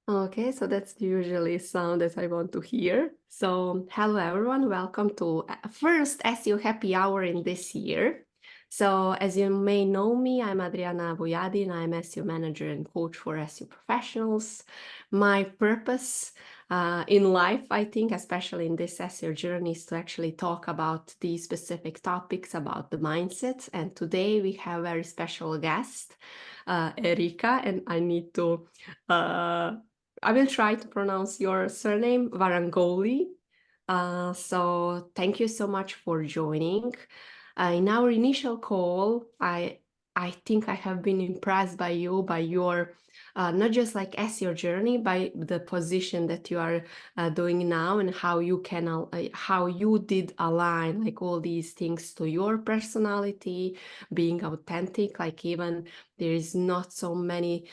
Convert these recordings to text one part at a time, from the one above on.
Okay, so that's usually sound that I want to hear. So, hello everyone, welcome to first SEO happy hour in this year. So, as you may know me, I'm Adriana Vujadin. I'm SEO manager and coach for SEO professionals. My purpose in life, I think, especially in this SEO journey, is to actually talk about these specific topics about the mindset. And today we have a very special guest, Erika, and I will try to pronounce your surname, Varangouli. So thank you so much for joining. In our initial call, I think I have been impressed by you, by your not just like SEO journey, by the position that you are doing now and how you can how you did align like all these things to your personality, being authentic. Like even there is not so many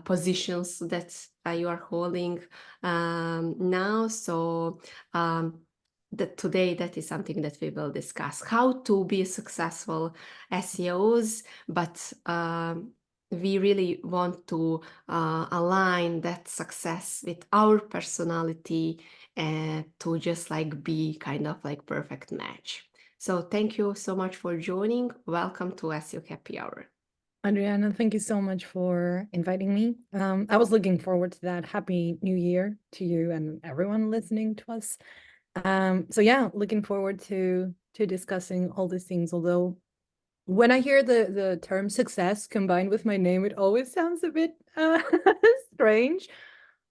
positions that you are holding now. So that today that is something that we will discuss: how to be successful SEOs, but we really want to align that success with our personality and to just like be kind of like perfect match. So thank you so much for joining. Welcome to SEO Happy Hour. Adriana, thank you so much for inviting me. I was looking forward to that. Happy New Year to you and everyone listening to us. So yeah, looking forward to discussing all these things. Although when I hear the term success combined with my name, it always sounds a bit strange.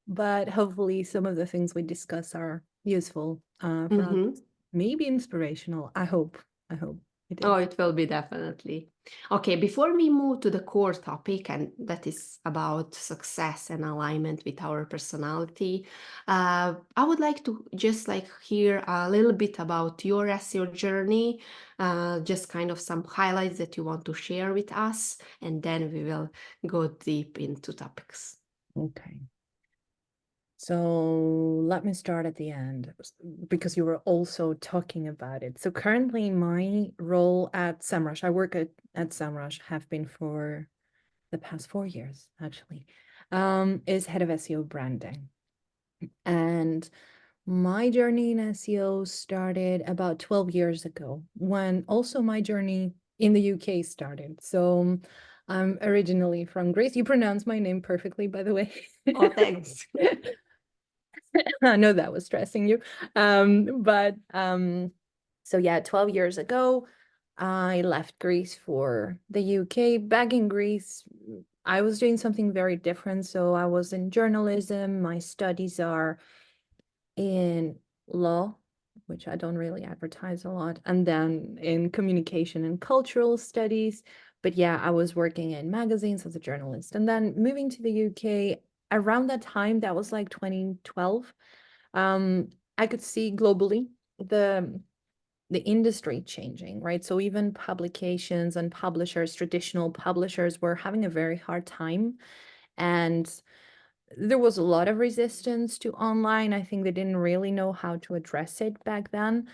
But hopefully, some of the things we discuss are useful for us. Mm-hmm. Maybe inspirational. I hope. I hope it Oh, is. it will be definitely. Okay, before we move to the core topic, and that is about success and alignment with our personality, I would like to just like hear a little bit about your SEO journey, just kind of some highlights that you want to share with us, and then we will go deep into topics. Okay. So let me start at the end because you were also talking about it. So currently my role at SEMrush, I work at SEMrush, have been for the past 4 years actually, is head of SEO branding. And my journey in SEO started about 12 years ago when also my journey in the UK started. So I'm originally from Greece. You pronounce my name perfectly, by the way. Oh, thanks. I know that was stressing you. But so yeah, 12 years ago, I left Greece for the UK. Back in Greece, I was doing something very different. So I was in journalism. My studies are in law, which I don't really advertise a lot, and then in communication and cultural studies. But yeah, I was working in magazines as a journalist. And then moving to the UK around that time, that was like 2012, I could see globally the industry changing, right? So even publications and publishers, traditional publishers, were having a very hard time. And there was a lot of resistance to online. I think they didn't really know how to address it back then.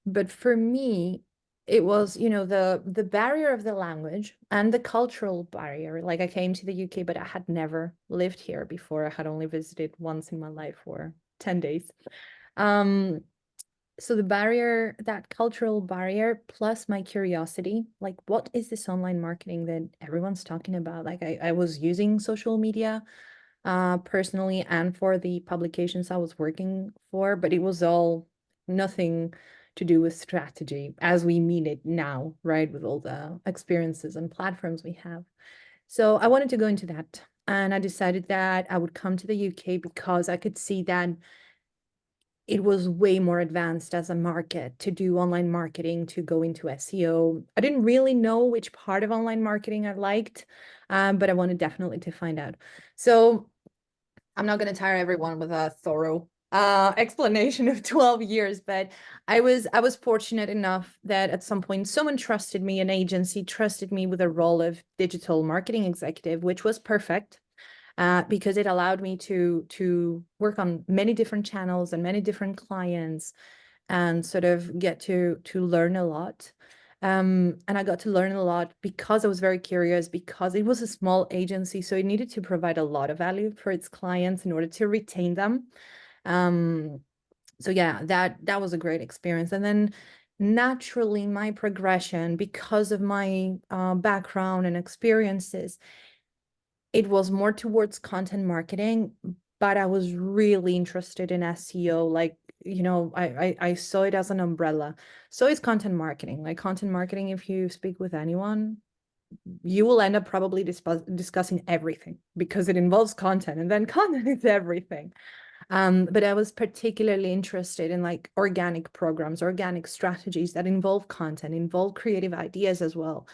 But for me, it was, the barrier of the language and the cultural barrier. Like I came to the UK, but I had never lived here before. I had only visited once in my life for 10 days. Um, so the barrier, that cultural barrier, plus my curiosity, like what is this online marketing that everyone's talking about? Like I was using social media personally and for the publications I was working for, but it was all nothing to do with strategy as we mean it now, right? With all the experiences and platforms we have. So I wanted to go into that. And I decided that I would come to the UK because I could see that it was way more advanced as a market to do online marketing, to go into SEO. I didn't really know which part of online marketing I liked, but I wanted definitely to find out. So I'm not going to tire everyone with a thorough explanation of 12 years, but I was fortunate enough that at some point someone trusted me, an agency trusted me with a role of digital marketing executive, which was perfect because it allowed me to work on many different channels and many different clients and sort of get to learn a lot. And I got to learn a lot because I was very curious, because it was a small agency, so it needed to provide a lot of value for its clients in order to retain them. Um, so yeah, that was a great experience. And then naturally, my progression, because of my background and experiences, it was more towards content marketing, but I was really interested in SEO. Like, I saw it as an umbrella. So is content marketing. Like content marketing, if you speak with anyone, you will end up probably discussing everything because it involves content, and then content is everything. But I was particularly interested in like organic programs, organic strategies that involve content, involve creative ideas as well.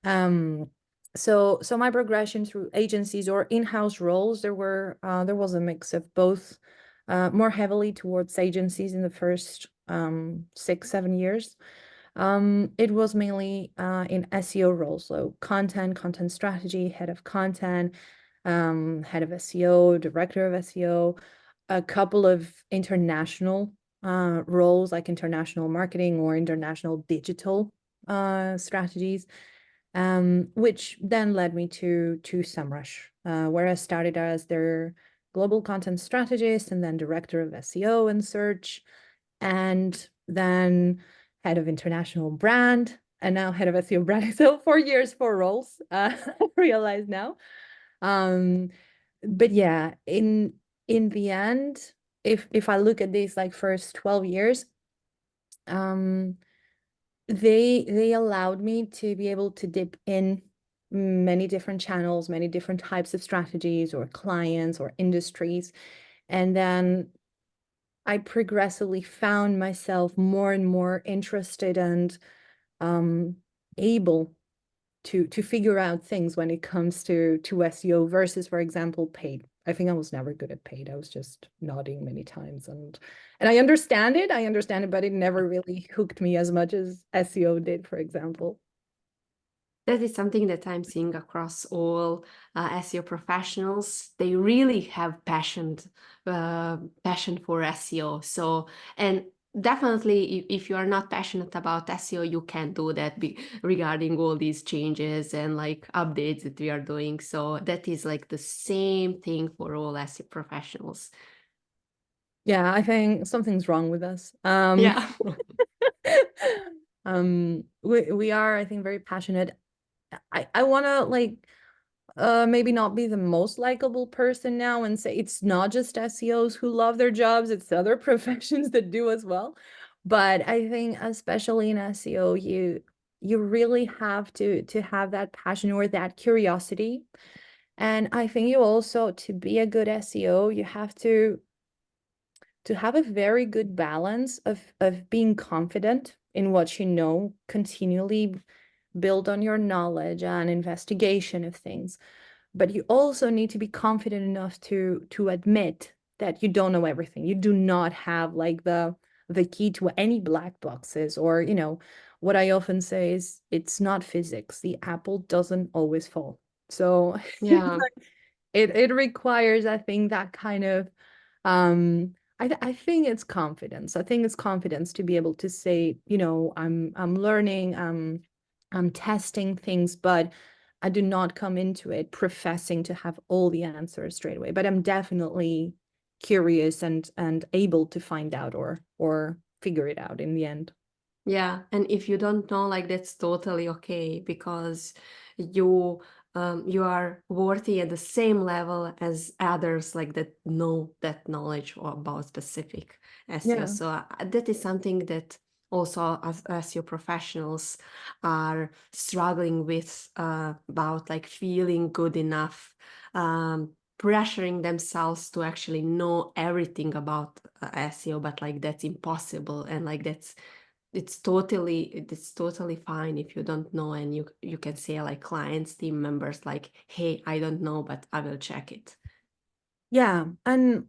Um, so my progression through agencies or in-house roles, there was a mix of both, more heavily towards agencies in the first 6, 7 years. It was mainly in SEO roles, so content strategy, head of content, head of SEO, director of SEO, a couple of international roles like international marketing or international digital strategies, which then led me to SEMrush, where I started as their global content strategist and then director of SEO and search, and then head of international brand, and now head of SEO brand. So 4 years, 4 roles, I realize now. Um, but yeah, in the end, if I look at these like first 12 years, um, they allowed me to be able to dip in many different channels, many different types of strategies or clients or industries. And then I progressively found myself more and more interested and able to figure out things when it comes to SEO versus, for example, paid. I think I was never good at paid. I was just nodding many times, and I understand it, but it never really hooked me as much as SEO did, for example. That is something that I'm seeing across all SEO professionals. They really have passion for SEO. So, and definitely, if you are not passionate about SEO, you can't do that regarding all these changes and like updates that we are doing. So that is like the same thing for all SEO professionals. Yeah, I think something's wrong with us. Yeah. We are, I think, very passionate. I want to like maybe not be the most likable person now and say it's not just SEOs who love their jobs, it's other professions that do as well. But I think especially in SEO, you really have to have that passion or that curiosity. And I think you also, to be a good SEO, you have to have a very good balance of being confident in what you know, continually build on your knowledge and investigation of things. But you also need to be confident enough to admit that you don't know everything. You do not have like the key to any black boxes, or what I often say is it's not physics. The apple doesn't always fall. So Yeah. it requires, I think, that kind of I think it's confidence. I think it's confidence to be able to say, I'm learning, I'm testing things, but I do not come into it professing to have all the answers straight away. But I'm definitely curious and able to find out or figure it out in the end. Yeah, and if you don't know, like that's totally okay because you you are worthy at the same level as others like that know that knowledge or about specific SEO. Yeah. So that is something that also as SEO professionals are struggling with about like feeling good enough, pressuring themselves to actually know everything about SEO, but like that's impossible and like it's totally fine if you don't know, and you can say like clients, team members, like, hey, I don't know, but I will check it. Yeah. And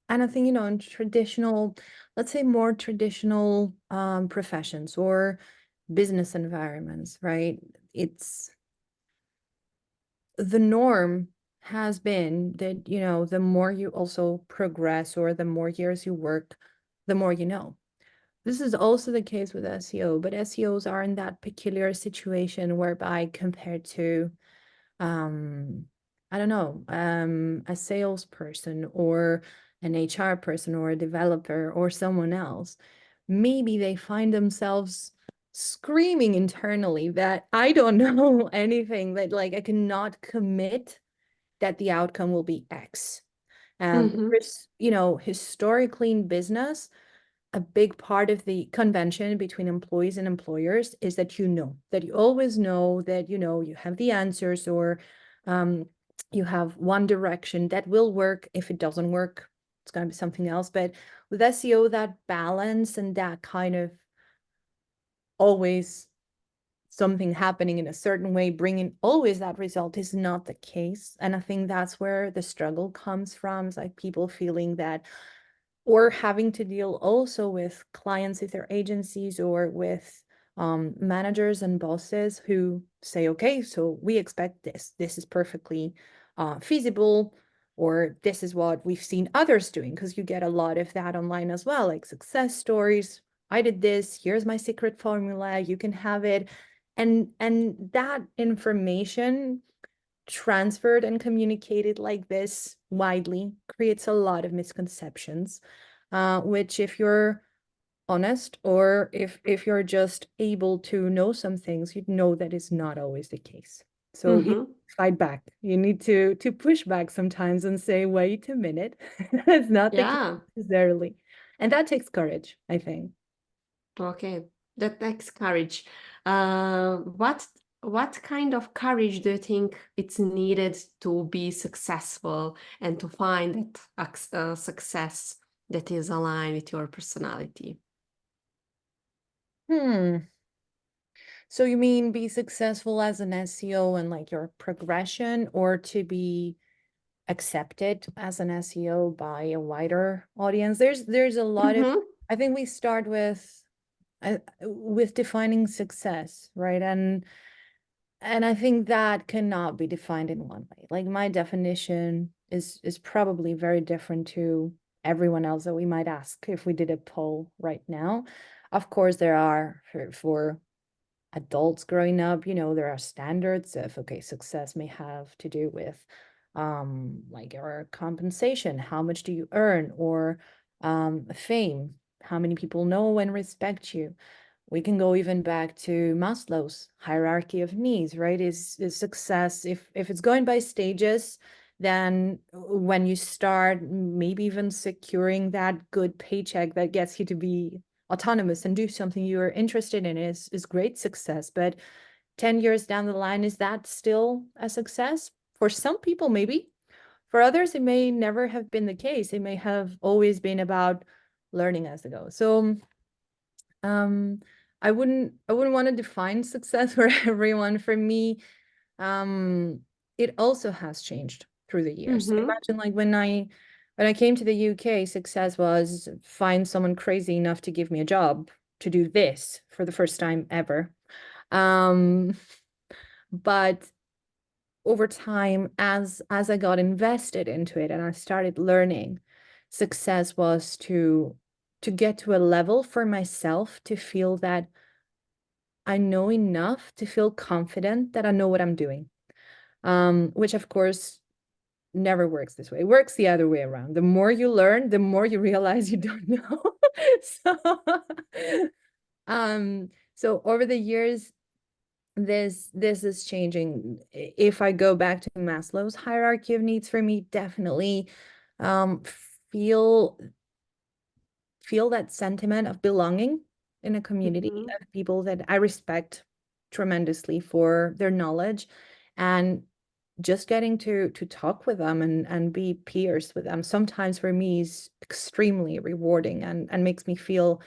I think, in traditional, let's say more traditional professions or business environments, right? It's the norm has been that, the more you also progress or the more years you work, the more you know. this is also the case with SEO, but SEOs are in that peculiar situation whereby compared to I don't know, a salesperson or an HR person or a developer or someone else, maybe they find themselves screaming internally that I don't know anything, that like I cannot commit that the outcome will be X. Mm-hmm. You know, historically in business, a big part of the convention between employees and employers is that that you always know that you have the answers, or um, you have one direction that will work. If it doesn't work, it's going to be something else. But with SEO, that balance and that kind of always something happening in a certain way, bringing always that result is not the case. And I think that's where the struggle comes from. It's like people feeling that, or having to deal also with clients if they're agencies, or with managers and bosses who say, okay, so we expect this is perfectly feasible, or this is what we've seen others doing, because you get a lot of that online as well, like success stories. I did this, here's my secret formula, you can have it. And that information transferred and communicated like this widely creates a lot of misconceptions, which if you're honest, or if you're just able to know some things, you'd know that is not always the case. So you Mm-hmm. fight back. You need to push back sometimes and say, wait a minute, that's not the case Yeah. necessarily. And that takes courage, I think. Okay. That takes courage. What kind of courage do you think it's needed to be successful and to find that success that is aligned with your personality? Hmm. So you mean be successful as an SEO and like your progression, or to be accepted as an SEO by a wider audience? There's a lot of, Mm-hmm. I think we start with defining success, right? And I think that cannot be defined in one way. Like my definition is probably very different to everyone else that we might ask if we did a poll right now. Of course, there are for adults growing up, there are standards of, okay, success may have to do with like our compensation, how much do you earn, or fame, how many people know and respect you. We can go even back to Maslow's hierarchy of needs, right? Is success, if it's going by stages, then when you start maybe even securing that good paycheck that gets you to be autonomous and do something you're interested in is great success. But 10 years down the line, is that still a success? For some people, maybe. For others, it may never have been the case. It may have always been about learning as they go. So um, I wouldn't want to define success for everyone. For me, um, it also has changed through the years. Mm-hmm. Imagine like when I came to the UK, success was find someone crazy enough to give me a job to do this for the first time ever. Um, but over time, as I got invested into it and I started learning, success was to get to a level for myself to feel that I know enough to feel confident that I know what I'm doing. Which of course never works this way. It works the other way around. The more you learn, the more you realize you don't know. So, so over the years, this is changing. If I go back to Maslow's hierarchy of needs, for me, definitely um, feel feel that sentiment of belonging in a community Mm-hmm. of people that I respect tremendously for their knowledge, and just getting to talk with them and be peers with them sometimes for me is extremely rewarding and makes me feel,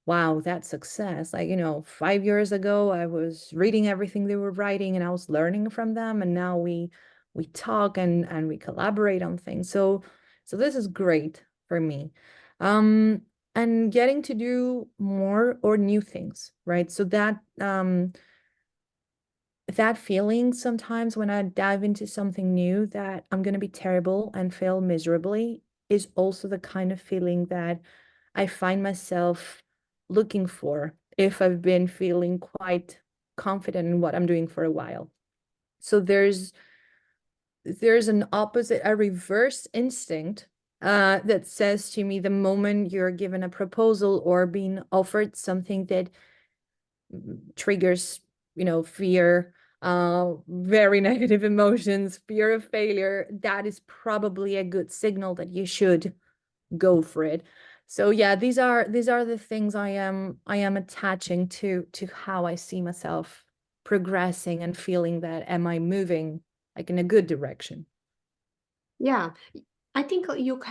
wow, that's success. Like, 5 years ago, I was reading everything they were writing and I was learning from them. And now we talk and we collaborate on things. So this is great for me. Um, and getting to do more or new things, right? So that feeling sometimes when I dive into something new that I'm going to be terrible and fail miserably is also the kind of feeling that I find myself looking for if I've been feeling quite confident in what I'm doing for a while. So there's an opposite, a reverse instinct that says to me, the moment you're given a proposal or being offered something that triggers, fear, very negative emotions, fear of failure, that is probably a good signal that you should go for it. So yeah, these are the things I am attaching to how I see myself progressing and feeling that am I moving like in a good direction. Yeah, I think you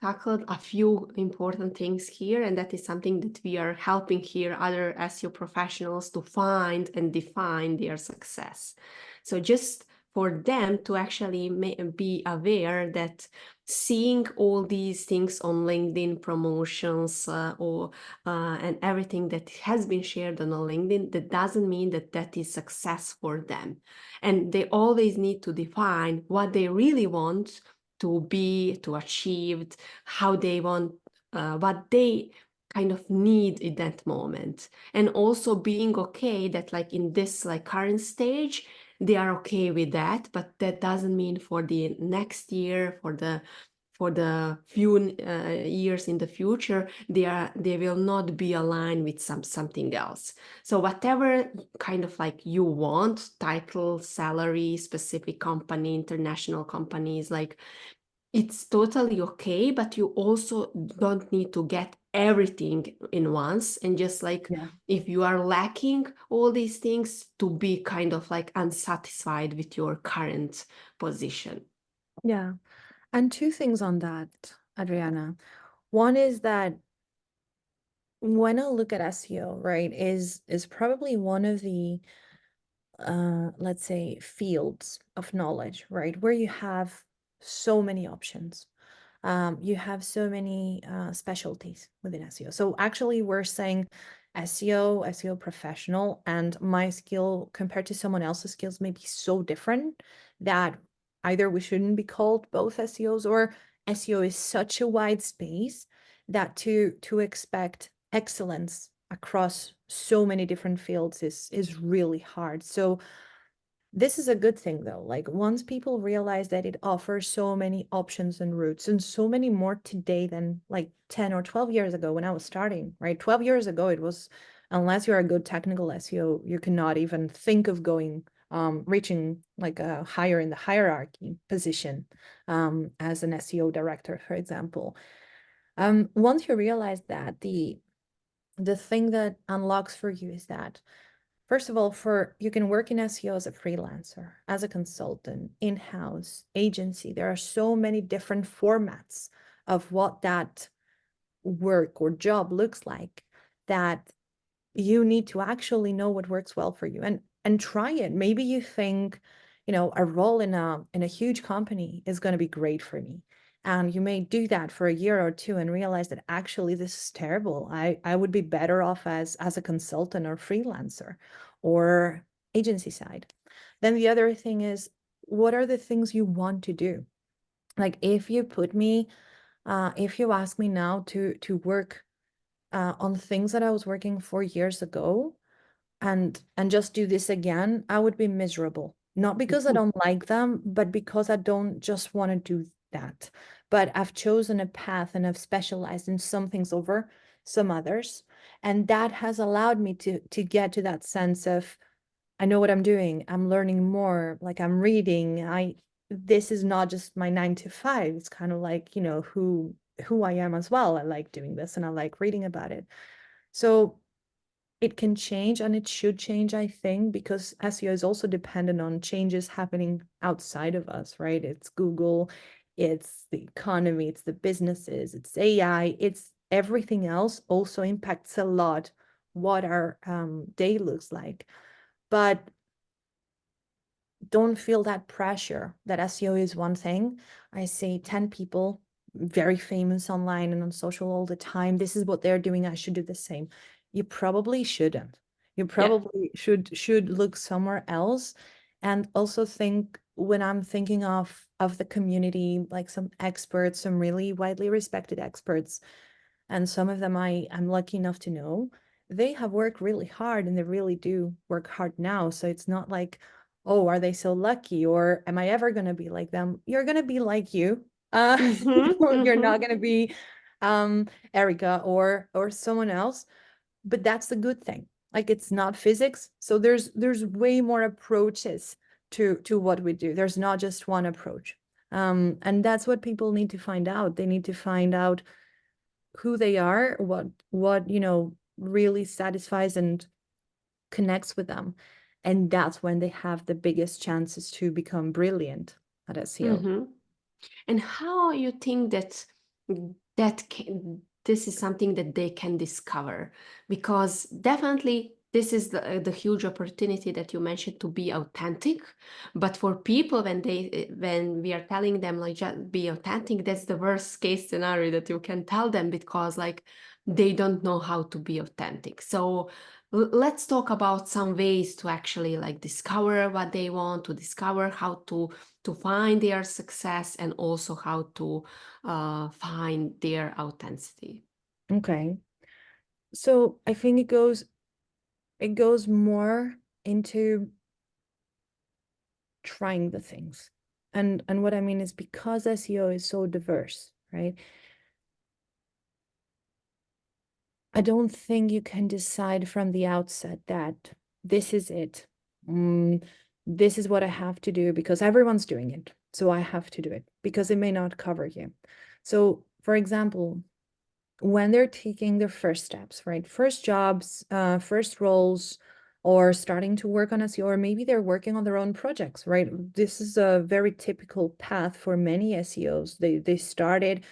tackled a few important things here, and that is something that we are helping here other SEO professionals to find and define their success. So just for them to actually be aware that seeing all these things on LinkedIn promotions and everything that has been shared on LinkedIn, that doesn't mean that that is success for them. And they always need to define what they really want to be, to achieve, how they want, what they kind of need in that moment. And also being okay that like in this like current stage, they are okay with that, but that doesn't mean for the next year, for the few years in the future, they will not be aligned with something else. So whatever kind of like you want, title, salary, specific company, international companies, like it's totally okay, but you also don't need to get everything in once. And just like Yeah. if you are lacking all these things, to be kind of like unsatisfied with your current position. Yeah. And two things on that, Adriana. One is that when I look at SEO, right, is probably one of the let's say fields of knowledge, right, where you have so many options. You have so many specialties within SEO. So actually, we're saying SEO professional, and my skill compared to someone else's skills may be so different that either we shouldn't be called both SEOs, or SEO is such a wide space that to expect excellence across so many different fields is really hard. So this is a good thing though. Like once people realize that it offers so many options and routes, and so many more today than like 10 or 12 years ago when I was starting, right? 12 years ago, it was, unless you're a good technical SEO, you cannot even think of going, reaching like a higher in the hierarchy position, as an SEO director, for example. Once you realize that, the thing that unlocks for you is that, first of all, for you can work in SEO as a freelancer, as a consultant, in-house, agency. There are so many different formats of what that work or job looks like, that you need to actually know what works well for you, and try it. Maybe you think, a role in a huge company is going to be great for me. And you may do that for a year or two and realize that actually this is terrible. I would be better off as a consultant or freelancer or agency side. Then the other thing is, what are the things you want to do? Like if you ask me now to work on things that I was working 4 years ago, and just do this again, I would be miserable. Not because I don't like them, but because I don't just want to do that. But I've chosen a path and I've specialized in some things over some others. And that has allowed me to get to that sense of, I know what I'm doing. I'm learning more, like I'm reading. This is not just my 9 to 5. It's kind of like, who I am as well. I like doing this and I like reading about it. So it can change, and it should change, I think, because SEO is also dependent on changes happening outside of us, right? It's Google, it's the economy, it's the businesses, it's AI, it's everything else also impacts a lot what our day looks like. But don't feel that pressure that SEO is one thing. I see 10 people very famous online and on social all the time. This is what they're doing. I should do the same. You probably shouldn't. You Yeah. probably should look somewhere else. And also think, when I'm thinking of the community, like some experts, some really widely respected experts, and some of them I'm lucky enough to know, they have worked really hard and they really do work hard now. So it's not like, oh, are they so lucky, or am I ever going to be like them? You're going to be like you. You're not going to be Erika or someone else, but that's the good thing. Like, it's not physics, so there's way more approaches to what we do. There's not just one approach. And that's what people need to find out. They need to find out who they are, what really satisfies and connects with them. And that's when they have the biggest chances to become brilliant at SEO. And how you think that this is something that they can discover? Because definitely this is the huge opportunity that you mentioned, to be authentic. But for people, when we are telling them like just be authentic, that's the worst case scenario that you can tell them, because like they don't know how to be authentic. So let's talk about some ways to actually like discover what they want, to discover how to find their success, and also how to find their authenticity. Okay. So I think it goes more into trying the things. And what I mean is, because SEO is so diverse, right? I don't think you can decide from the outset that this is it. This is what I have to do because everyone's doing it. So I have to do it, because it may not cover you. So, for example, when they're taking their first steps, right? First jobs, first roles, or starting to work on SEO, or maybe they're working on their own projects, right? This is a very typical path for many SEOs. They started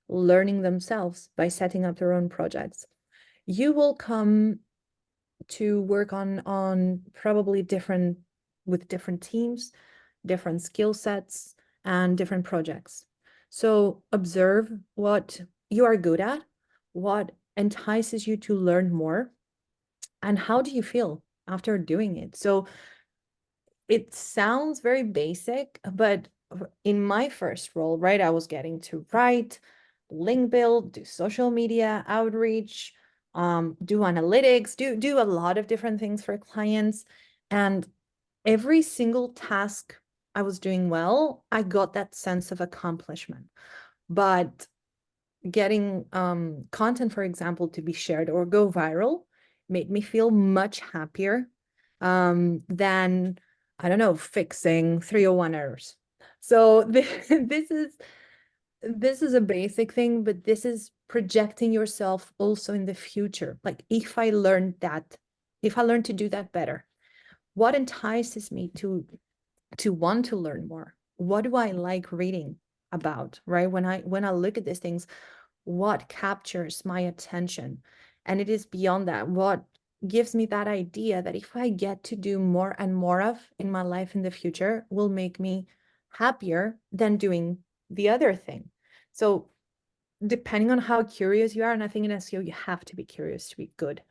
learning themselves by setting up their own projects. You will come to work on probably with different teams, different skill sets, and different projects. So observe what you are good at, what entices you to learn more, and how do you feel after doing it. So it sounds very basic, but in my first role, right, I was getting to write, link build, do social media outreach, do analytics, do a lot of different things for clients. And every single task I was doing well, I got that sense of accomplishment. But getting content, for example, to be shared or go viral made me feel much happier than, I don't know, fixing 301 errors. So this is a basic thing, but this is projecting yourself also in the future. Like, if I learned to do that better, what entices me to want to learn more? What do I like reading about, right? When I look at these things, what captures my attention? And it is beyond that, what gives me that idea that if I get to do more and more of in my life in the future, will make me happier than doing the other thing. So depending on how curious you are, and I think in SEO you have to be curious to be good,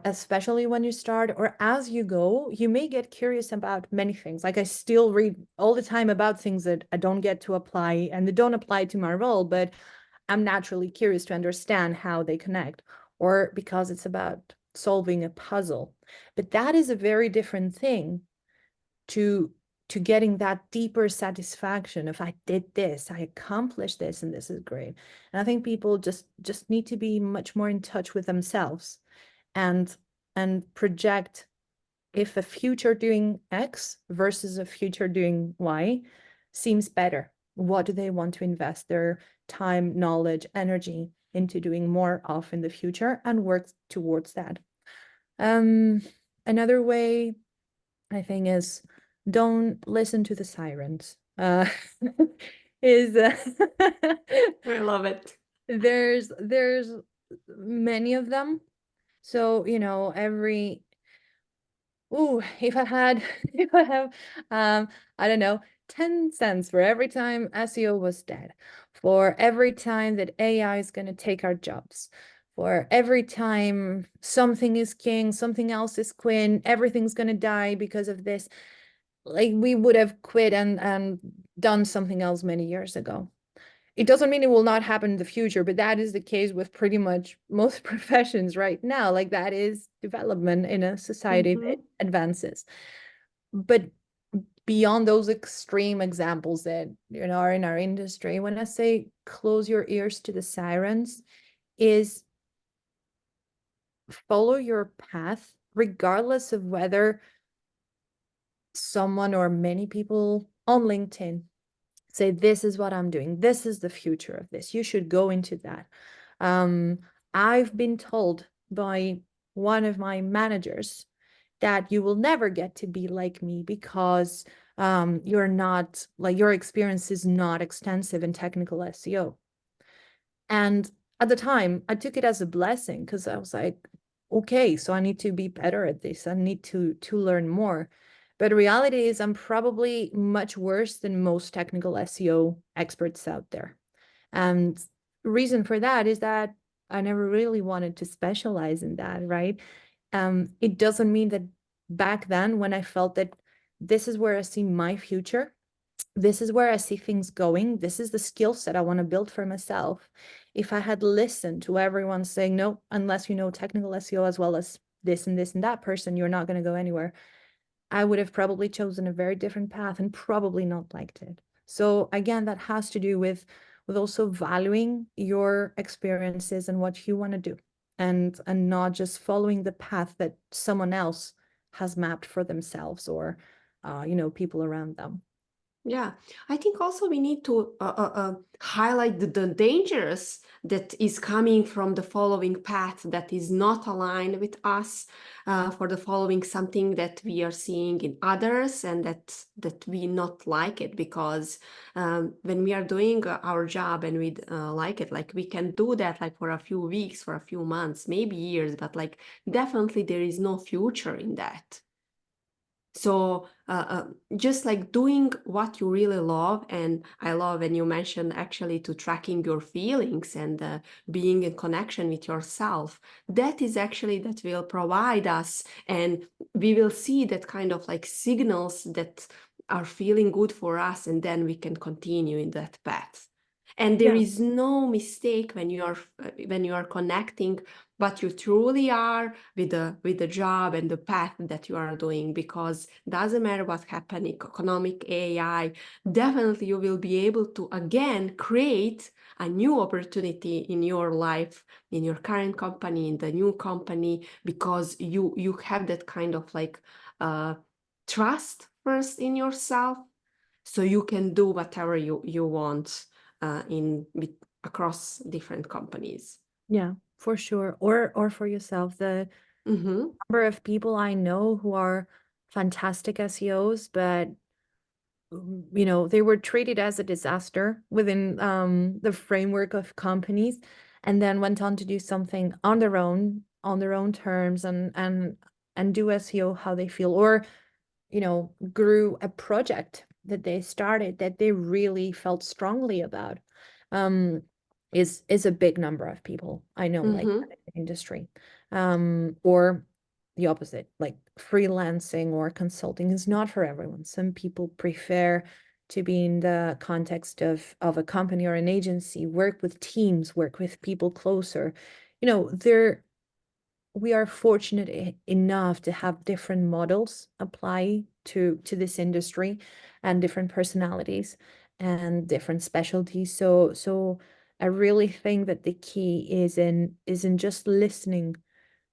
especially when you start or as you go, you may get curious about many things. Like, I still read all the time about things that I don't get to apply and they don't apply to my role, but I'm naturally curious to understand how they connect, or because it's about solving a puzzle. But that is a very different thing to getting that deeper satisfaction of, I did this, I accomplished this, and this is great. And I think people just need to be much more in touch with themselves and project, if a future doing X versus a future doing Y seems better, what do they want to invest their time, knowledge, energy into doing more of in the future, and work towards that. Another way, I think, is don't listen to the sirens. Is I love it. there's many of them. So, if I had, if I have, I don't know, 10 cents for every time SEO was dead, for every time that AI is going to take our jobs, for every time something is king, something else is queen, everything's going to die because of this, like, we would have quit and done something else many years ago. it doesn't mean it will not happen in the future, but that is the case with pretty much most professions right now. Like that is development in a society that Mm-hmm. advances. But beyond those extreme examples that are in our industry, when I say close your ears to the sirens, is follow your path, regardless of whether someone or many people on LinkedIn say, this is what I'm doing, this is the future of this, you should go into that. I've been told by one of my managers that you will never get to be like me because you're not, like, your experience is not extensive in technical SEO. And at the time, I took it as a blessing because I was like, okay, so I need to be better at this. I need to learn more. But the reality is I'm probably much worse than most technical SEO experts out there. And the reason for that is that I never really wanted to specialize in that, right? It doesn't mean that back then when I felt that this is where I see my future, this is where I see things going, this is the skill set I want to build for myself. If I had listened to everyone saying, no, unless you know technical SEO as well as this and that person, you're not going to go anywhere, I would have probably chosen a very different path and probably not liked it. So again, that has to do with also valuing your experiences and what you want to do, and not just following the path that someone else has mapped for themselves, or people around them. Yeah, I think also we need to highlight the dangers that is coming from the following path that is not aligned with us, for the following something that we are seeing in others, and that we not like it, because when we are doing our job and we like it, like we can do that like for a few weeks, for a few months, maybe years, but like definitely there is no future in that. So just like doing what you really love, and I love when you mentioned actually to tracking your feelings and being in connection with yourself, that is actually that will provide us, and we will see that kind of like signals that are feeling good for us, and then we can continue in that path. And there Yeah. is no mistake when you are connecting what you truly are with the job and the path that you are doing, because doesn't matter what happens, economic, AI, definitely you will be able to again create a new opportunity in your life, in your current company, in the new company, because you have that kind of like trust first in yourself, so you can do whatever you want in across different companies. Yeah, for sure. Or for yourself. The Mm-hmm. number of people I know who are fantastic SEOs, but they were treated as a disaster within the framework of companies, and then went on to do something on their own terms, and do SEO how they feel, or grew a project that they started that they really felt strongly about. um is a big number of people I know, like Mm-hmm. that in the industry. Or the opposite, like freelancing or consulting is not for everyone. Some people prefer to be in the context of a company or an agency, work with teams, work with people closer. There we are fortunate enough to have different models apply to this industry, and different personalities and different specialties. So I really think that the key is in just listening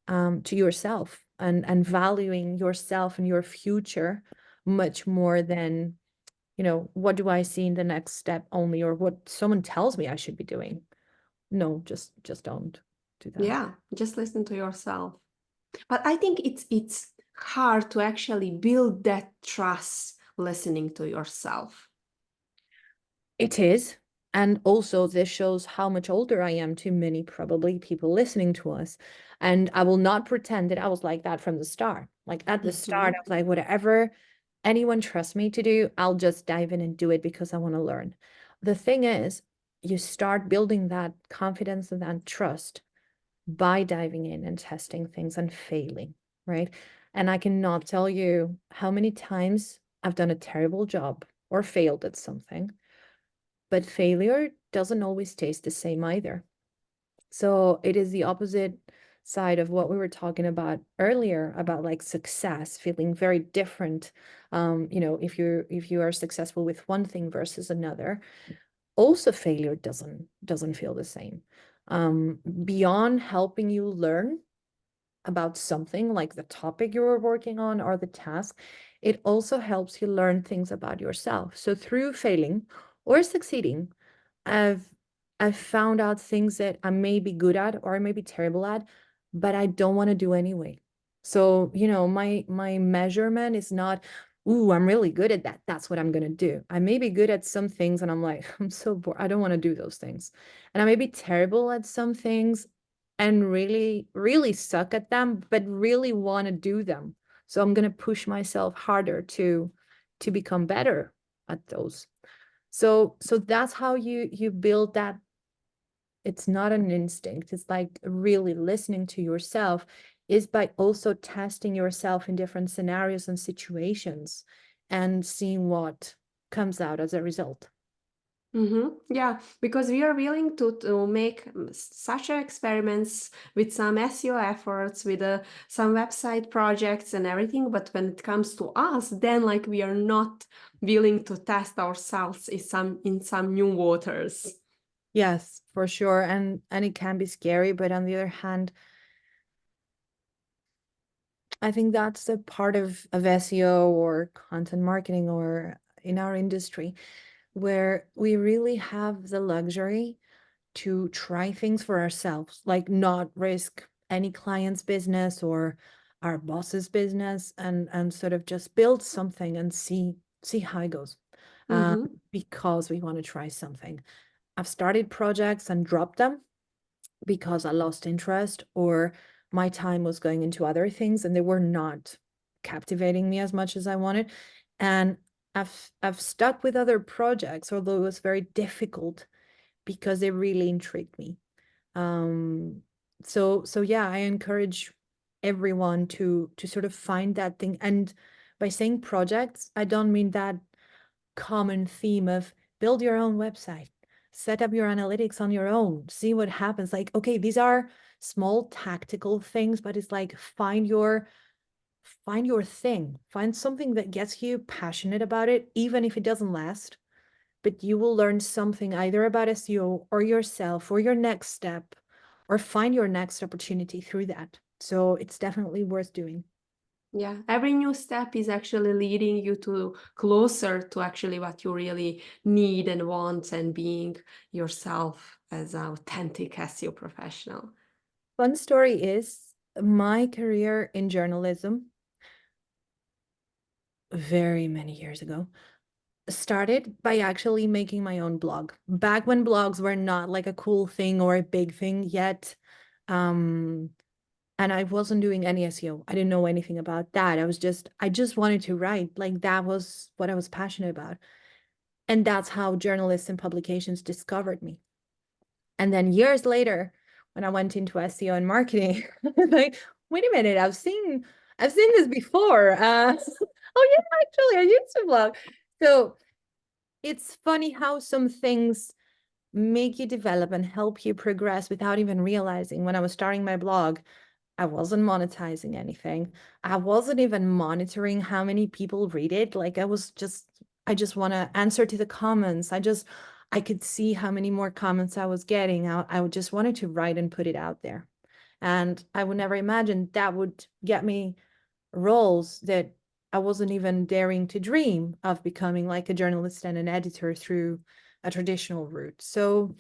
to yourself, and valuing yourself and your future much more than what do I see in the next step only, or what someone tells me I should be doing. No, just don't do that. Yeah, just listen to yourself. But I think it's hard to actually build that trust listening to yourself. It is. And also, this shows how much older I am to many, probably, people listening to us. And I will not pretend that I was like that from the start. Like at the start, Mm-hmm. I was like, whatever anyone trusts me to do, I'll just dive in and do it because I want to learn. The thing is, you start building that confidence and that trust by diving in and testing things and failing, right? And I cannot tell you how many times I've done a terrible job or failed at something, but failure doesn't always taste the same either. So it is the opposite side of what we were talking about earlier about like success feeling very different. If you are successful with one thing versus another, also failure doesn't feel the same. Beyond helping you learn about something like the topic you were working on or the task, it also helps you learn things about yourself. So through failing or succeeding, I've I've found out things that I may be good at or I may be terrible at, but I don't want to do anyway. So, my measurement is not, ooh, I'm really good at that. That's what I'm gonna do. I may be good at some things and I'm like, I'm so bored. I don't want to do those things. And I may be terrible at some things and really, really suck at them, but really want to do them. So I'm gonna push myself harder to become better at those. So that's how you build that. It's not an instinct. It's like really listening to yourself is by also testing yourself in different scenarios and situations and seeing what comes out as a result. Yeah, because we are willing to make such experiments with some SEO efforts, with some website projects and everything. But when it comes to us, then like we are not willing to test ourselves in some new waters. Yes, for sure. And it can be scary, but on the other hand, I think that's a part of SEO or content marketing or in our industry where we really have the luxury to try things for ourselves, like not risk any client's business or our boss's business and sort of just build something and see how it goes. Um, Mm-hmm. because we want to try something. I've started projects and dropped them because I lost interest or my time was going into other things and they were not captivating me as much as I wanted. And I've stuck with other projects, although it was very difficult because they really intrigued me. So yeah, I encourage everyone to sort of find that thing. And by saying projects, I don't mean that common theme of build your own website, set up your analytics on your own, see what happens. Like, okay, these are small tactical things, but it's like find your thing, find something that gets you passionate about it, even if it doesn't last, but you will learn something either about SEO or yourself or your next step or find your next opportunity through that. So it's definitely worth doing. Yeah, every new step is actually leading you to closer to actually what you really need and want and being yourself as an authentic SEO professional. Fun story is my career in journalism very many years ago started by actually making my own blog back when blogs were not like a cool thing or a big thing yet. um and I wasn't doing any SEO. I didn't know anything about that. I just wanted to write. Like that was what I was passionate about. And that's how journalists and publications discovered me. And then years later, when I went into SEO and marketing, like, wait a minute, I've seen this before. Oh yeah, actually, I used to blog. So it's funny how some things make you develop and help you progress without even realizing. When I was starting my blog, I wasn't monetizing anything. I wasn't even monitoring how many people read it. Like I just want to answer to the comments. I could see how many more comments I was getting. I just wanted to write and put it out there. And I would never imagine that would get me roles that I wasn't even daring to dream of becoming, like a journalist and an editor through a traditional route. So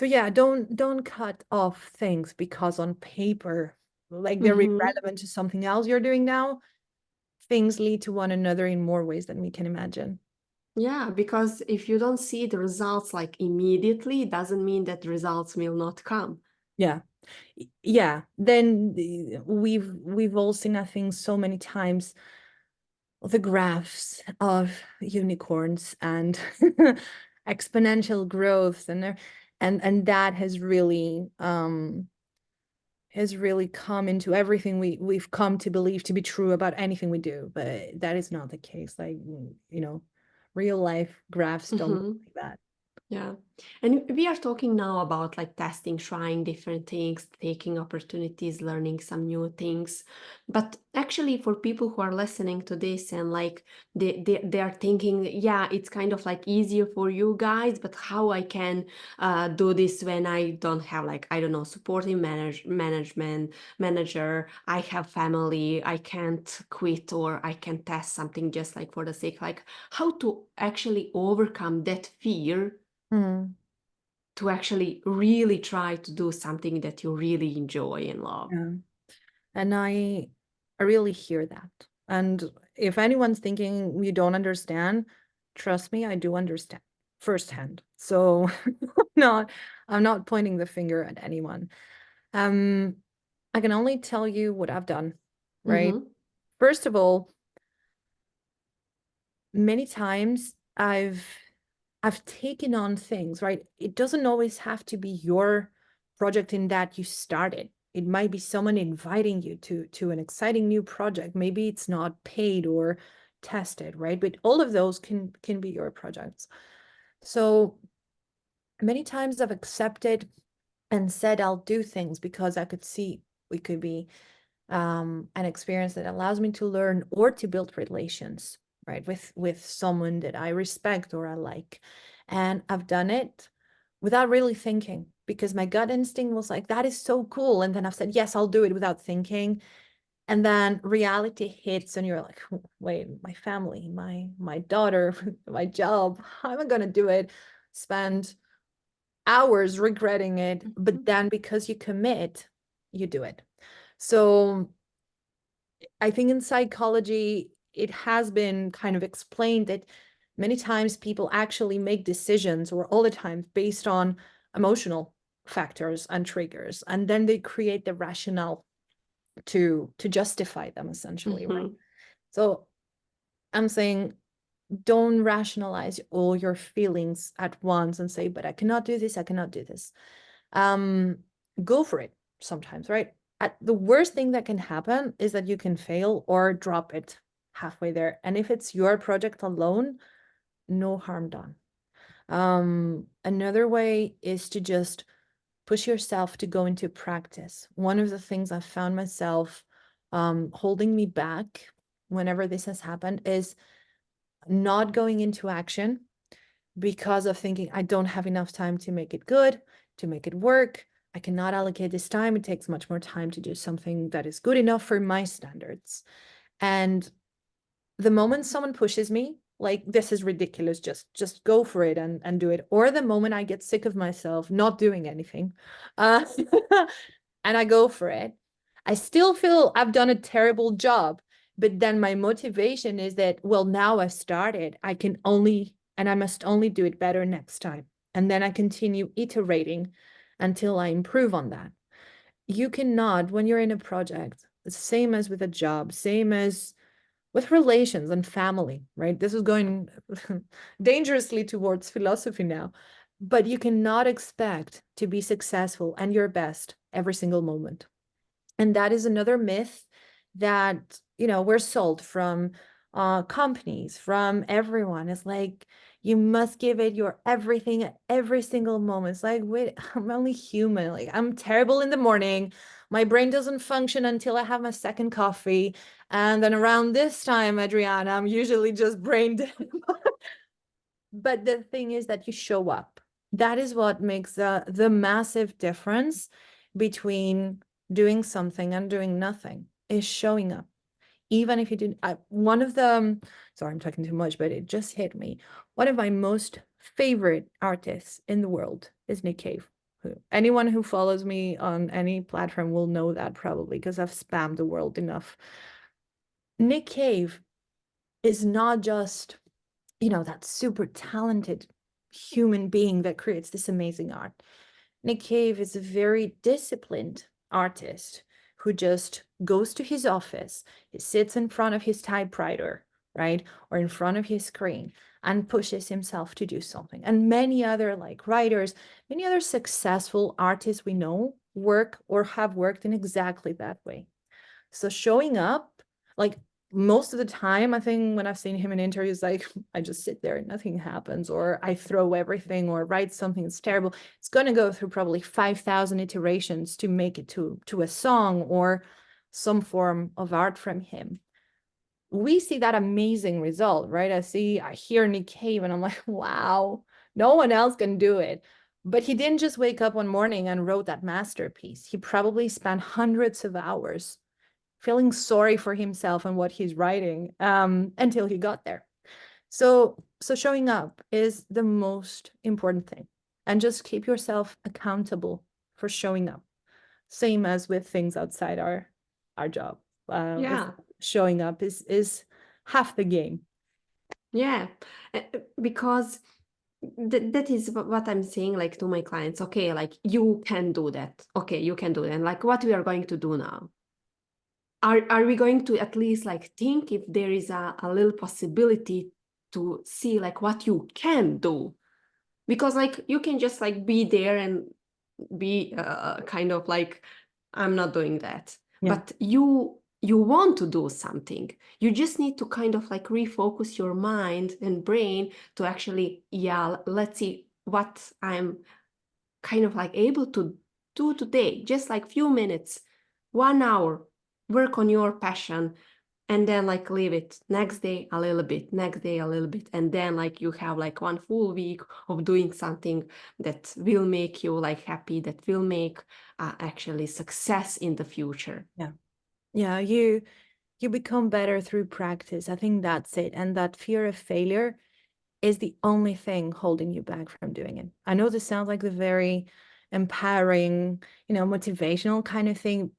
yeah, don't cut off things because on paper, like they're Mhm. irrelevant to something else you're doing now. Things lead to one another in more ways than we can imagine. Yeah, because if you don't see the results like immediately, it doesn't mean that the results will not come. Yeah. Yeah. Then we've all seen, I think, so many times the graphs of unicorns and exponential growth and that has really come into everything we've come to believe to be true about anything we do, but that is not the case. Like, real life graphs don't look Mhm. like that. Yeah. And we are talking now about like testing, trying different things, taking opportunities, learning some new things. But actually for people who are listening to this and like they are thinking, yeah, it's kind of like easier for you guys, but how I can do this when I don't have like, I don't know, supportive manager, I have family, I can't quit or I can test something just like for the sake, like how to actually overcome that fear Mm, to actually really try to do something that you really enjoy and love. yeah. And I really hear that. And if anyone's thinking you don't understand, trust me, I do understand firsthand. So not I'm not pointing the finger at anyone. Um, I can only tell you what I've done, right? Mm-hmm. First of all, many times I've taken on things, right? It doesn't always have to be your project in that you started. It might be someone inviting you to an exciting new project. Maybe it's not paid or tested, right? But all of those can be your projects. So many times I've accepted and said I'll do things because I could see it could be an experience that allows me to learn or to build relations, right, with someone that I respect or I like. And I've done it without really thinking because my gut instinct was like, that is so cool. And then I've said, yes, I'll do it without thinking. And then reality hits and you're like, wait, my family, my daughter, my job, how am I gonna do it? Spend hours regretting it, but then because you commit, you do it. So I think in psychology, it has been kind of explained that many times people actually make decisions or all the time based on emotional factors and triggers, and then they create the rationale to justify them essentially, right? Mm-hmm. So I'm saying don't rationalize all your feelings at once and say, but I cannot do this, I cannot do this. um Go for it sometimes, right? The worst thing that can happen is that you can fail or drop it halfway there, and if it's your project alone, no harm done. Another way is to just push yourself to go into practice. One of the things I've found myself holding me back whenever this has happened is not going into action because of thinking I don't have enough time to make it good, to make it work. I cannot allocate this time. It takes much more time to do something that is good enough for my standards. And the moment someone pushes me, like this is ridiculous, just go for it and do it. Or the moment I get sick of myself not doing anything, uh, and I go for it, I still feel I've done a terrible job. But then my motivation is that, well, now I've started, I can only, and I must only do it better next time. And then I continue iterating until I improve on that. You cannot, when you're in a project, same as with a job, same as with relations and family, right? This is going dangerously towards philosophy now, but you cannot expect to be successful and your best every single moment. And that is another myth that, we're sold from companies, from everyone. It's like, you must give it your everything at every single moment. It's like, wait, I'm only human. Like, I'm terrible in the morning. My brain doesn't function until I have my second coffee. And then around this time, Adriana, I'm usually just brain dead. But the thing is that you show up. That is what makes the massive difference between doing something and doing nothing, is showing up. Even if you didn't, one of the, sorry, I'm talking too much, but it just hit me. One of my most favorite artists in the world is Nick Cave. Anyone who follows me on any platform will know that probably because I've spammed the world enough. Nick Cave is not just, that super talented human being that creates this amazing art. Nick Cave is a very disciplined artist who just goes to his office, he sits in front of his typewriter, right? Or in front of his screen and pushes himself to do something. And many other like writers, many other successful artists we know work or have worked in exactly that way. So showing up, like most of the time, I think when I've seen him in interviews, like I just sit there and nothing happens, or I throw everything or write something that's terrible. It's going to go through probably 5,000 iterations to make it to a song or some form of art from him. We see that amazing result, right? I hear Nick Cave and I'm like, wow, no one else can do it. But he didn't just wake up one morning and wrote that masterpiece. He probably spent hundreds of hours feeling sorry for himself and what he's writing until he got there. So showing up is the most important thing. And just keep yourself accountable for showing up. Same as with things outside our job. It's Yeah. showing up is half the game. Yeah, because that is what I'm saying, like to my clients. Okay, like you can do that. Okay, you can do it. And like what we are going to do now. Are we going to at least like think if there is a little possibility to see like what you can do? Because like you can just like be there and be kind of like, I'm not doing that. Yeah. But you want to do something. You just need to kind of like refocus your mind and brain to actually, yeah, let's see what I'm kind of like able to do today. Just like few minutes, 1 hour, work on your passion, and then like leave it next day a little bit, next day a little bit, and then like you have like one full week of doing something that will make you like happy, that will make actually success in the future. Yeah. Yeah, you become better through practice. I think that's it. And that fear of failure is the only thing holding you back from doing it. I know this sounds like a very empowering, motivational kind of thing,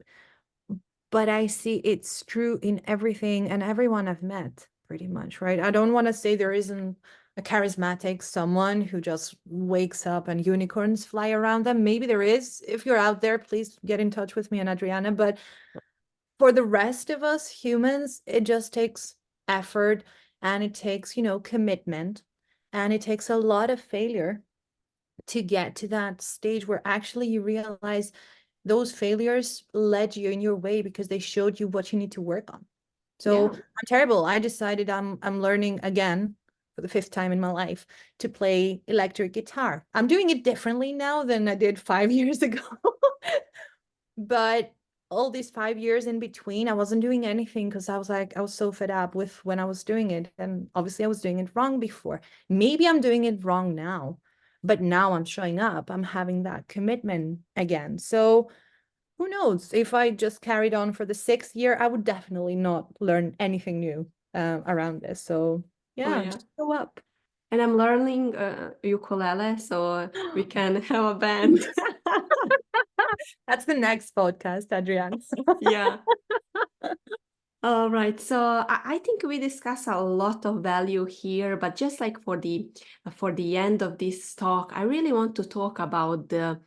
but I see it's true in everything and everyone I've met, pretty much, right? I don't want to say there isn't a charismatic someone who just wakes up and unicorns fly around them. Maybe there is. If you're out there, please get in touch with me and Adriana. But for the rest of us humans, it just takes effort and it takes, commitment, and it takes a lot of failure to get to that stage where actually you realize those failures led you in your way because they showed you what you need to work on. So Yeah. I'm terrible. I decided I'm learning again for the fifth time in my life to play electric guitar. I'm doing it differently now than I did 5 years ago. But all these 5 years in between, I wasn't doing anything because I was so fed up with when I was doing it. And obviously I was doing it wrong before. Maybe I'm doing it wrong now, but now I'm showing up. I'm having that commitment again. So who knows? If I just carried on for the 6th year, I would definitely not learn anything new around this. So Oh yeah, yeah. just show up. And I'm learning ukulele, so we can have a band. That's the next podcast, Adrienne. Yeah. All right. So I think we discuss a lot of value here, but just like for the end of this talk, I really want to talk about the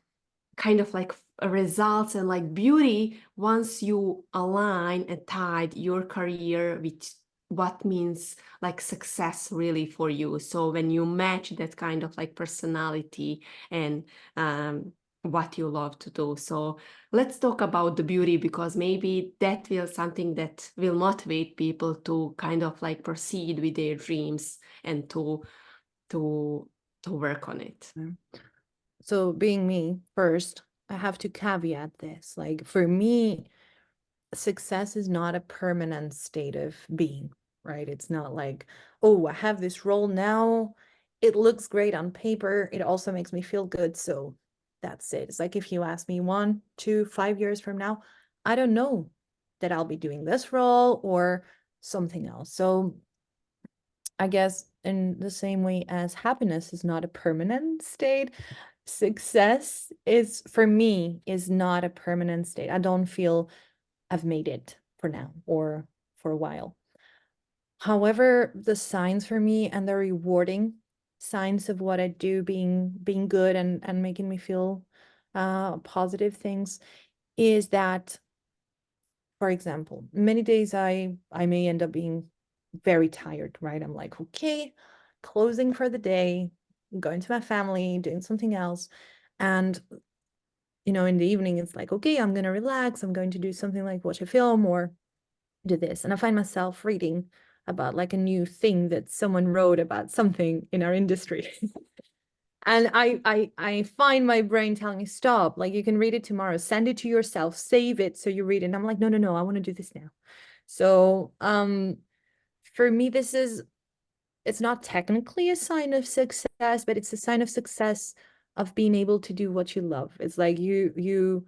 kind of like results and like beauty once you align and tied your career with what means like success really for you. So when you match that kind of like personality and what you love to do. So let's talk about the beauty, because maybe that will something that will motivate people to kind of like proceed with their dreams and to to work on it. So being me first, I have to caveat this. Like for me, success is not a permanent state of being, right? It's not like, oh, I have this role now. It looks great on paper. It also makes me feel good. So that's it. It's like if you ask me 1, 2, 5 years from now, I don't know that I'll be doing this role or something else. So I guess in the same way as happiness is not a permanent state, success is for me is not a permanent state. I don't feel I've made it for now or for a while. However, the signs for me and the rewarding signs of what I do being good and making me feel positive things is that, for example, many days I may end up being very tired, right? I'm like, okay, closing for the day, going to my family, doing something else. And, in the evening, it's like, okay, I'm going to relax. I'm going to do something like watch a film or do this. And I find myself reading about like a new thing that someone wrote about something in our industry. And I find my brain telling me, stop, like you can read it tomorrow, send it to yourself, save it so you read it. And I'm like, no, no, no, I want to do this now. So for me, it's not technically a sign of success, but it's a sign of success of being able to do what you love. It's like you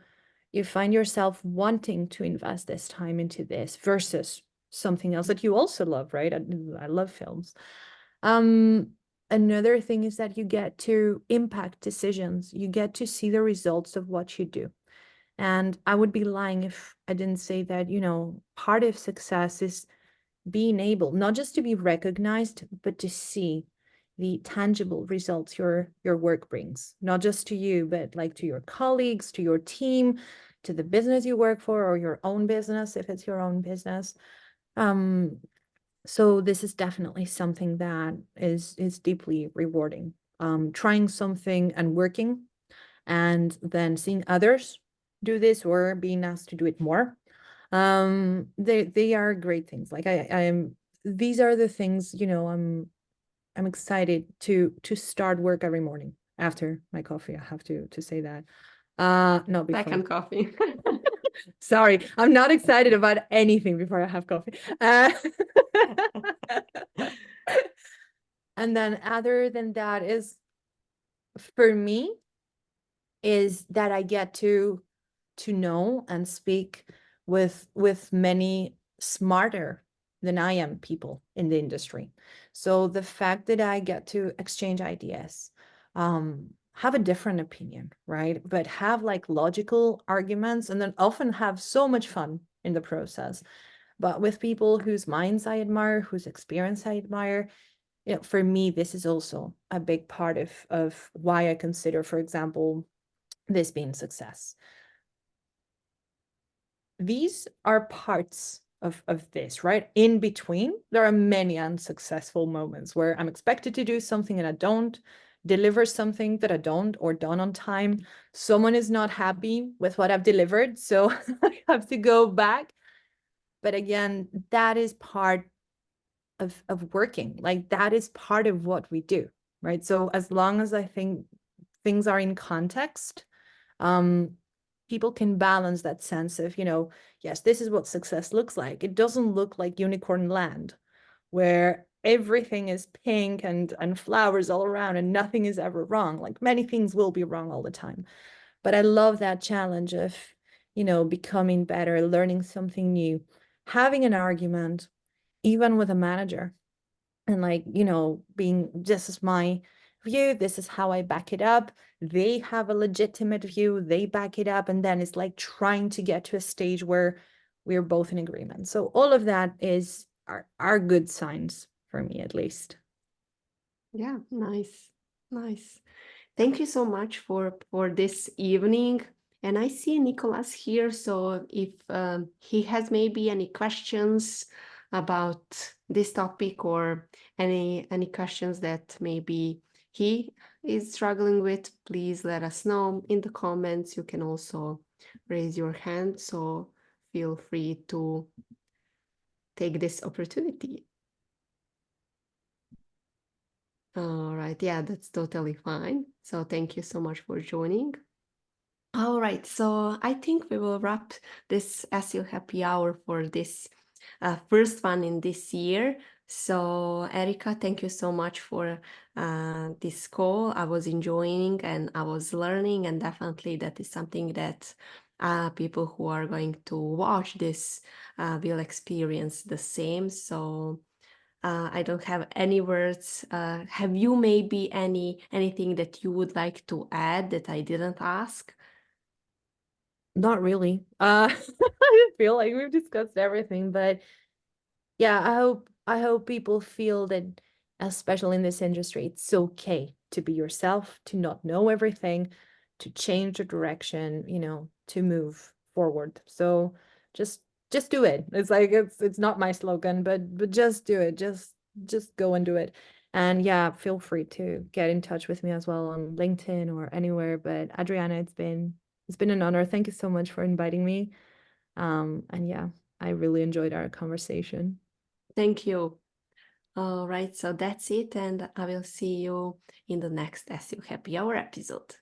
find yourself wanting to invest this time into this versus something else that you also love, right? I love films. Um, Another thing is that you get to impact decisions. You get to see the results of what you do. And I would be lying if I didn't say that, part of success is being able not just to be recognized, but to see the tangible results your work brings, not just to you, but like to your colleagues, to your team, to the business you work for, or your own business if it's your own business. So this is definitely something that is deeply rewarding. Trying something and working, and then seeing others do this or being asked to do it more. They are great things. Like I'm these are the things, I'm excited to start work every morning after my coffee. I have to say that. Not before. Second coffee. Sorry, I'm not excited about anything before I have coffee. And then other than that is, for me, is that I get to know and speak with many smarter than I am people in the industry. So the fact that I get to exchange ideas, have a different opinion, right? But have like logical arguments, and then often have so much fun in the process. But with people whose minds I admire, whose experience I admire, for me, this is also a big part of why I consider, for example, this being success. These are parts of this, right? In between, there are many unsuccessful moments where I'm expected to do something and I don't, deliver something that I don't, or done on time. Someone is not happy with what I've delivered, so I have to go back. But again, that is part of working. Like that is part of what we do, right? So as long as I think things are in context, um, people can balance that sense of, yes, this is what success looks like. It doesn't look like unicorn land where everything is pink and flowers all around and nothing is ever wrong. Like many things will be wrong all the time. But I love that challenge of, becoming better, learning something new, having an argument, even with a manager, and like, being, this is my view, this is how I back it up. They have a legitimate view, they back it up, and then it's like trying to get to a stage where we're both in agreement. So all of that are good signs for me, at least. Yeah, nice. Nice. Thank you so much for this evening. And I see Nicholas here, so if he has maybe any questions about this topic, or any questions that maybe he is struggling with, please let us know in the comments. You can also raise your hand, so feel free to take this opportunity. All right, yeah, that's totally fine. So thank you so much for joining. All right, so I think we will wrap this SEO happy hour for this first one in this year. So Erika, thank you so much for this call. I was enjoying and I was learning, and definitely that is something that people who are going to watch this will experience the same. So I don't have any words. Have you maybe anything that you would like to add that I didn't ask? Not really. I feel like we've discussed everything, but yeah, I hope people feel that, especially in this industry, it's okay to be yourself, to not know everything, to change the direction, to move forward. So just just do it. It's like it's not my slogan, but just do it. Just go and do it. And yeah, feel free to get in touch with me as well on LinkedIn or anywhere. But Adriana, it's been an honor. Thank you so much for inviting me. And yeah. I really enjoyed our conversation. Thank you. All right, so that's it, and I will see you in the next SEO Happy Hour episode.